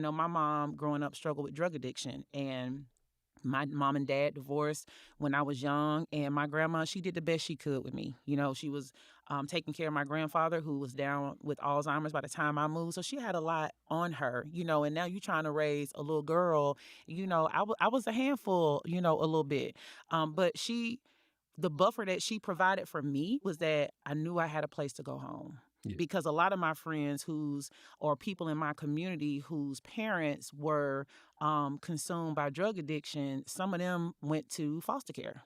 My mom growing up struggled with drug addiction, and my mom and dad divorced when I was young, and my grandma, she did the best she could with me. She was taking care of my grandfather, who was down with Alzheimer's by the time I moved. So she had a lot on her, and now you're trying to raise a little girl. I was a handful, a little bit. But the buffer that she provided for me was that I knew I had a place to go home. Yeah. Because a lot of my friends or people in my community whose parents were consumed by drug addiction, some of them went to foster care.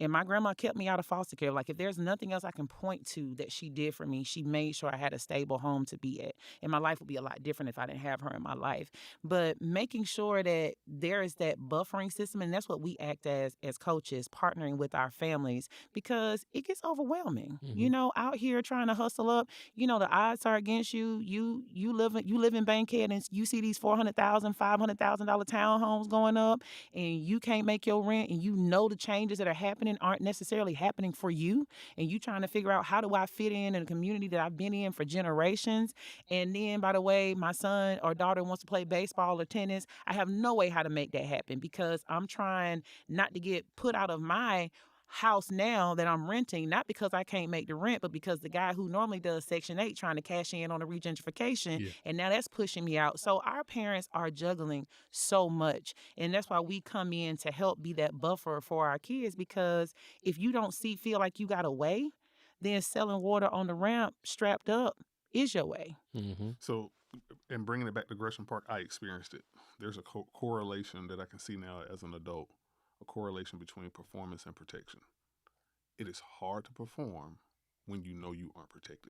And my grandma kept me out of foster care. Like, if there's nothing else I can point to that she did for me, she made sure I had a stable home to be at. And my life would be a lot different if I didn't have her in my life. But making sure that there is that buffering system, and that's what we act as coaches, partnering with our families, because it gets overwhelming. Out here trying to hustle up, the odds are against you. You live in Bankhead, and you see these $400,000, $500,000 townhomes going up, and you can't make your rent, and the changes that are happening aren't necessarily happening for you, and you trying to figure out, how do I fit in a community that I've been in for generations? And then, by the way, my son or daughter wants to play baseball or tennis. I have no way how to make that happen, because I'm trying not to get put out of my house now that I'm renting, not because I can't make the rent, but because the guy who normally does Section 8 trying to cash in on the regentrification, and now that's pushing me out. So our parents are juggling so much, and that's why we come in to help be that buffer for our kids, because if you don't feel like you got a way, then selling water on the ramp strapped up is your way. So, and bringing it back to Gresham Park, I experienced it. There's a correlation that I can see now as an adult, a correlation between performance and protection. It is hard to perform when you know you aren't protected.